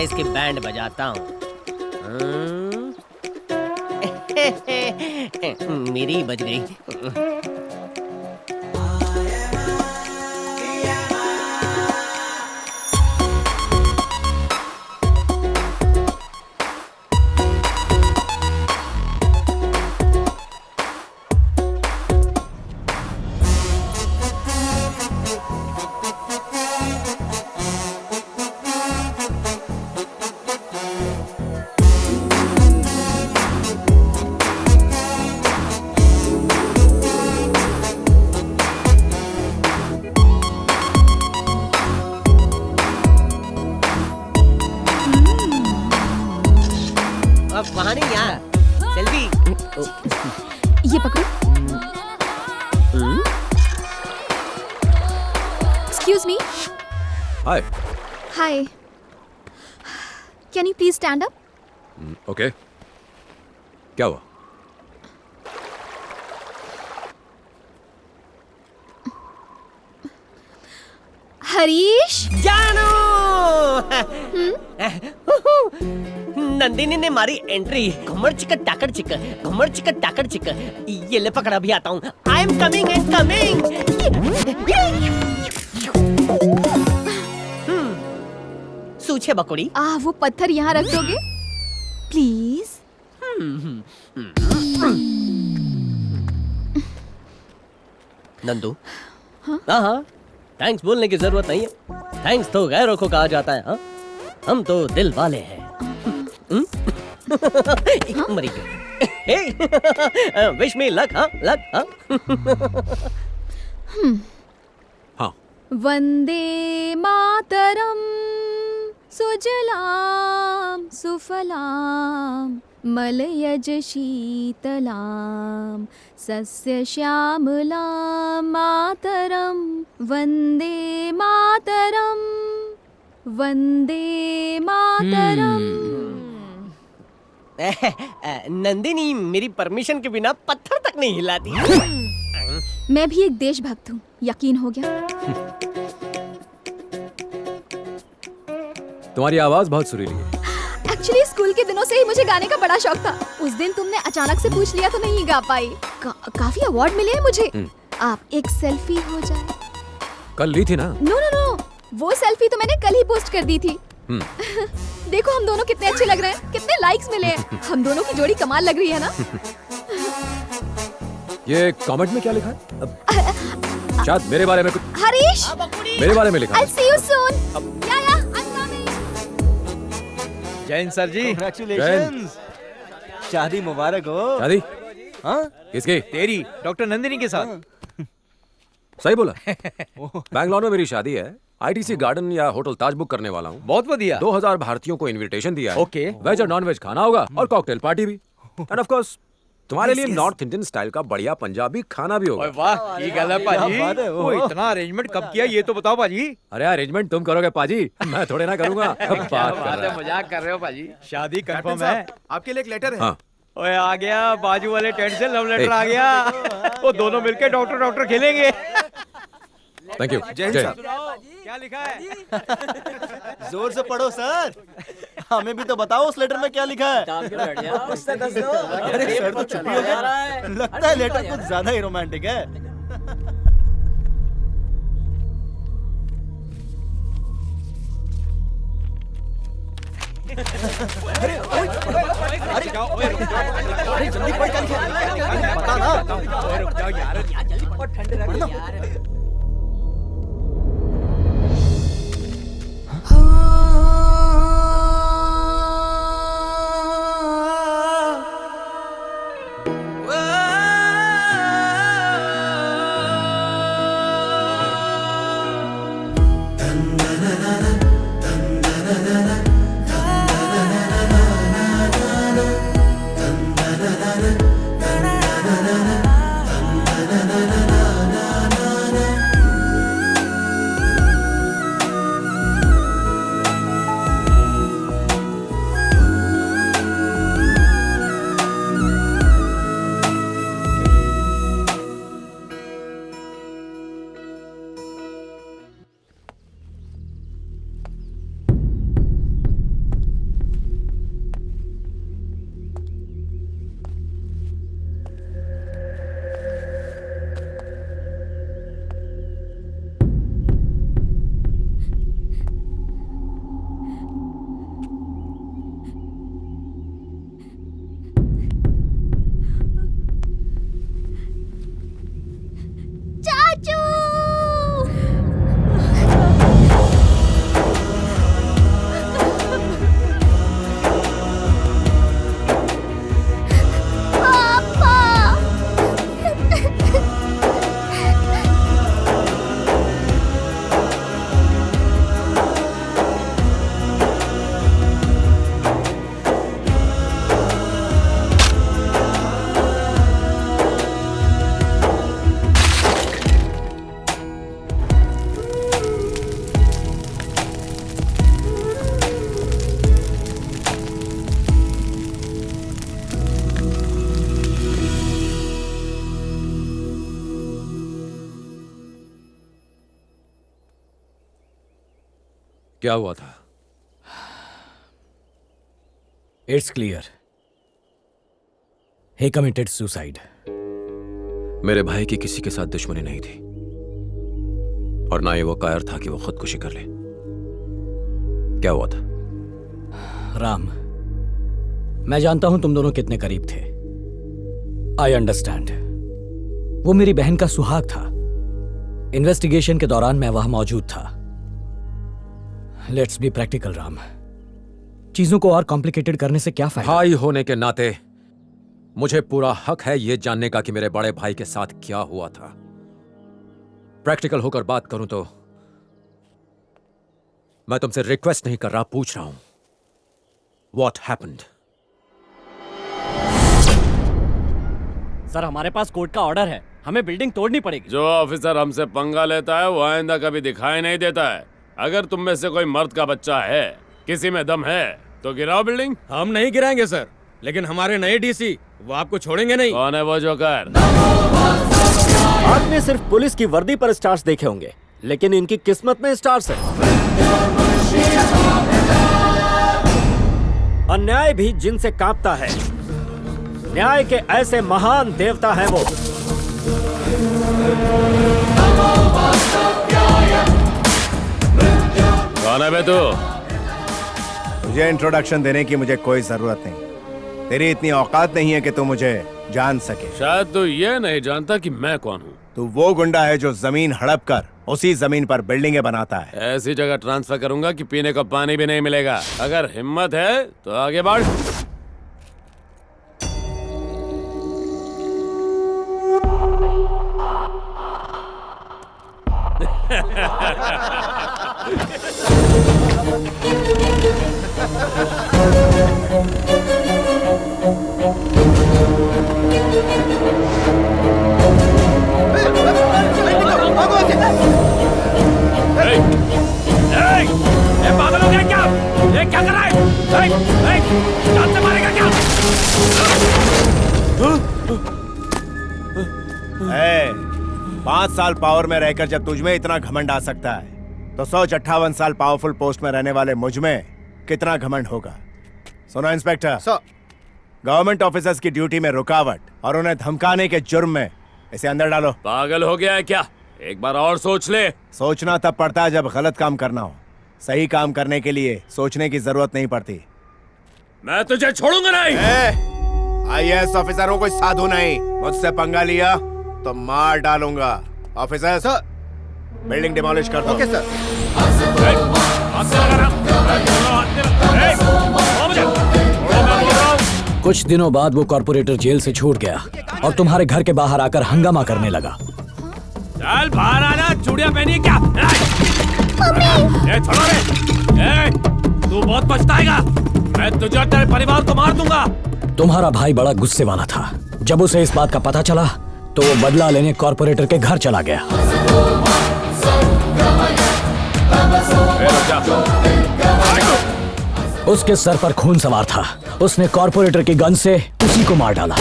मैं इसकी बैंड बजाता हूँ। मेरी बज गई। वहाँ नहीं यार, सेल्फी। ये पकड़ो। Excuse me. Hi. Hi. Can you please stand up? Okay. क्या हुआ? हरीश। जानू। नंदिनी ने मारी एंट्री। घुमर चिक टाकर चिक, घुमर चिक टाकर चिक। ये ले पकड़ा भी आता हूँ। I am coming and coming. सूछे बकुड़ी। वो पत्थर यहाँ रख दोगे? प्लीज। नंदू। हाँ, थैंक्स बोलने की जरूरत नहीं है। थैंक्स तो गैरों को कहा जाता है। हाँ, हम तो दिल वाले हैं। मरी गई। Wish me luck. हाँ, लक। हाँ। वंदे मातरम सुजलाम सुफलाम मलयज शीतलाम सस्य श्यामलाम मातरम वंदे मातरम वंदे मातरम। नंदिनी मेरी परमिशन के बिना पत्थर तक नहीं हिलाती। मैं भी एक देशभक्त हूँ, यकीन हो गया? तुम्हारी आवाज बहुत सुरीली है। एक्चुअली स्कूल के दिनों से ही मुझे गाने का बड़ा शौक था। उस दिन तुमने अचानक से पूछ लिया तो नहीं गा पाई। काफी अवार्ड मिले हैं मुझे। आप एक सेल्फी हो जाए। कल ली थी ना? नो नो नो, वो सेल्फी तो मैंने कल ही पोस्ट कर दी थी। देखो हम दोनों कितने अच्छे लग रहे हैं, कितने लाइक्स मिले हैं। हम दोनों की जोड़ी कमाल लग रही है ना? ये कमेंट में क्या लिखा है? शायद मेरे बारे में कुछ। हरीश, मेरे बारे में लिखा है। I'll see you soon. Yeah, I'm coming. Jain sir ji, Congratulations. शादी मुबारक हो। शादी? हाँ? किसकी? तेरी डॉक्टर नंदिनी के साथ। सही बोला। बैंगलोर में मेरी शादी है। ITC गार्डन या होटल ताज बुक करने वाला हूँ। बहुत बढ़िया। 2000 भारतीयों को इनविटेशन दिया है। ओके। वेज और नॉन वेज खाना होगा और कॉकटेल पार्टी भी। एंड ऑफ कोर्स तुम्हारे लिए नॉर्थ इंडियन स्टाइल का बढ़िया पंजाबी खाना भी होगा। वाह, ये गल है पाजी। वो इतना अरेंजमेंट कब किया ये तो बताओ पाजी। अरे अरेंजमेंट तुम करोगे पाजी, मैं थोड़े ना करूंगा। बात कर रहा है। मजाक कर रहे हो पाजी। शादी कंफर्म है। आपके लिए एक लेटर है। हाँ। ओए आ गया बाजू वाले टेंट से लव लेटर आ गया। वो दोनों मिलके डॉक्टर डॉक्टर खेलेंगे। Thank you. जय जय। क्या लिखा है? जोर से पढ़ो सर। हमें भी तो बताओ उस लेटर में क्या लिखा है। अरे सर तो चुप्पी हो गए। लगता है लेटर कुछ ज्यादा ही रोमांटिक है। अरे जल्दी पढ़ क्या लिखा है? बता ना। रुक जाओ यार। क्या हुआ था? It's clear, he committed suicide. मेरे भाई की किसी के साथ दुश्मनी नहीं थी और ना ही वो कायर था कि वो खुदकुशी कर ले। क्या हुआ था? राम, मैं जानता हूं तुम दोनों कितने करीब थे। I understand. वो मेरी बहन का सुहाग था। इन्वेस्टिगेशन के दौरान मैं वहां मौजूद था। लेट्स बी प्रैक्टिकल राम, चीजों को और कॉम्प्लिकेटेड करने से क्या फायदा? भाई होने के नाते मुझे पूरा हक है यह जानने का कि मेरे बड़े भाई के साथ क्या हुआ था। प्रैक्टिकल होकर बात करूं तो मैं तुमसे रिक्वेस्ट नहीं कर रहा, पूछ रहा हूं, व्हाट हैपेंड? सर, हमारे पास कोर्ट का ऑर्डर है, हमें बिल्डिंग तोड़नी पड़ेगी। जो ऑफिसर हमसे पंगा लेता है वो आइंदा कभी दिखाई नहीं देता है। अगर तुम में से कोई मर्द का बच्चा है, किसी में दम है, तो गिराओ बिल्डिंग। हम नहीं गिराएंगे सर, लेकिन हमारे नए डीसी वो आपको छोड़ेंगे नहीं। कौन है वो जोकर? आपने सिर्फ पुलिस की वर्दी पर स्टार्स देखे होंगे, लेकिन इनकी किस्मत में स्टार्स है। अन्याय भी जिनसे कांपता है। न्याय के ऐसे महान देवता है वो। कौन है बे तू? तुझे इंट्रोडक्शन देने की मुझे कोई जरूरत नहीं। तेरी इतनी औकात नहीं है कि तू मुझे जान सके। शायद तू ये नहीं जानता कि मैं कौन हूँ। तू वो गुंडा है जो जमीन हड़प कर उसी जमीन पर बिल्डिंगें बनाता है। ऐसी जगह ट्रांसफर करूंगा कि पीने का पानी भी नहीं मिलेगा। अगर हिम्मत है तो आगे बढ़। पागल हो गया क्या? ये क्या कर रहा है? जान से मारेगा क्या? 5 साल पावर में रहकर जब तुझमें इतना घमंड आ सकता है तो 158 साल पावरफुल पोस्ट में रहने वाले मुझ में कितना घमंड होगा। सुनो इंस्पेक्टर, गवर्नमेंट ऑफिसर्स की ड्यूटी में रुकावट और उन्हें धमकाने के जुर्म में इसे अंदर डालो। पागल हो गया है क्या? एक बार और सोच ले। सोचना तब पड़ता है जब गलत काम करना हो। सही काम करने के लिए सोचने की जरूरत नहीं पड़ती। मैं तुझे छोड़ूंगा नहीं। IAS ऑफिसर हूँ, कोई साधु नहीं। मुझसे पंगा लिया तो मार डालूंगा। ऑफिसर सर, बिल्डिंग डिमोलिश कर दो। Okay sir. कुछ दिनों बाद वो कॉर्पोरेटर जेल से छूट गया और तुम्हारे घर के बाहर आकर हंगामा करने लगा। चल बाहर आना, चूड़ियां पहनी है क्या? छोड़ो रे। तू बहुत पछताएगा। मैं तुझे और तेरे परिवार को मार दूंगा। तुम्हारा भाई बड़ा गुस्से वाला था। जब उसे इस बात का पता चला तो वो बदला लेने कॉर्पोरेटर के घर चला गया। उसके सर पर खून सवार था। उसने कॉर्पोरेटर की गन से उसी को मार डाला।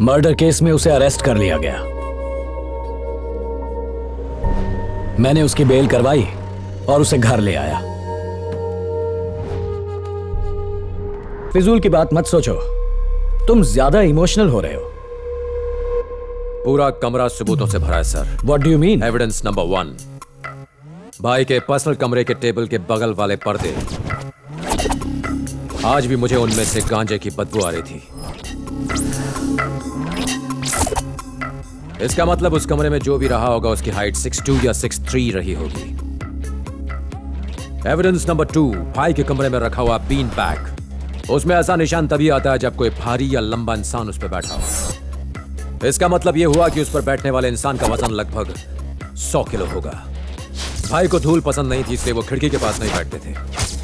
मर्डर केस में उसे अरेस्ट कर लिया गया। मैंने उसकी बेल करवाई और उसे घर ले आया। फिजूल की बात मत सोचो, तुम ज्यादा इमोशनल हो रहे हो। पूरा कमरा सबूतों से भरा है sir. What do you mean? Evidence number 1, भाई के पर्सनल कमरे के टेबल के बगल वाले पर्दे। आज भी मुझे उनमें से गांजे की बदबू आ रही थी। इसका मतलब उस कमरे में जो भी रहा होगा उसकी हाइट 6'2" या 6'3" रही होगी। एविडेंस नंबर 2, भाई के कमरे में रखा हुआ बीन बैग। उसमें ऐसा निशान तभी आता है जब कोई भारी या लंबा इंसान उस पर बैठा हो। इसका मतलब यह हुआ कि उस पर बैठने वाले इंसान का वजन लगभग 100 किलो होगा। भाई को धूल पसंद नहीं थी, इसलिए वो खिड़की के पास नहीं बैठते थे।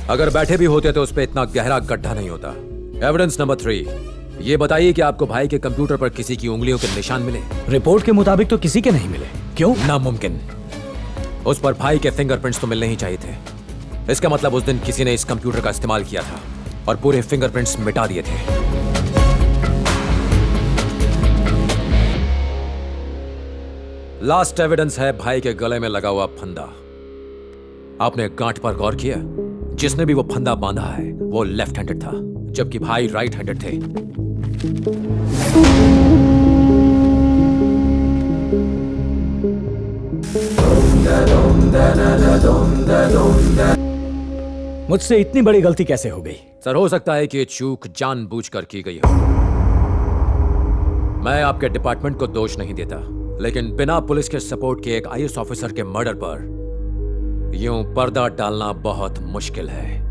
अगर बैठे भी होते तो उस पर इतना गहरा गड्ढा नहीं होता। एविडेंस नंबर 3, ये बताइए कि आपको भाई के कंप्यूटर पर किसी की उंगलियों के निशान मिले? रिपोर्ट के मुताबिक तो किसी के नहीं मिले। क्यों? नामुमकिन। उस पर भाई के फिंगरप्रिंट्स तो मिलने ही चाहिए थे। इसका मतलब उस दिन किसी ने इस कंप्यूटर का इस्तेमाल किया था और पूरे फिंगरप्रिंट्स मिटा दिए थे। लास्ट एविडेंस है भाई के गले में लगा हुआ फंदा। आपने गांठ पर गौर किया? जिसने भी वो फंदा बांधा है वो लेफ्ट हैंडेड था, जबकि भाई राइट हैंडेड थे। मुझसे इतनी बड़ी गलती कैसे हो गई? सर, हो सकता है कि ये चूक जानबूझकर की गई हो। मैं आपके डिपार्टमेंट को दोष नहीं देता, लेकिन बिना पुलिस के सपोर्ट के एक आईएएस ऑफिसर के मर्डर पर यूं पर्दा डालना बहुत मुश्किल है।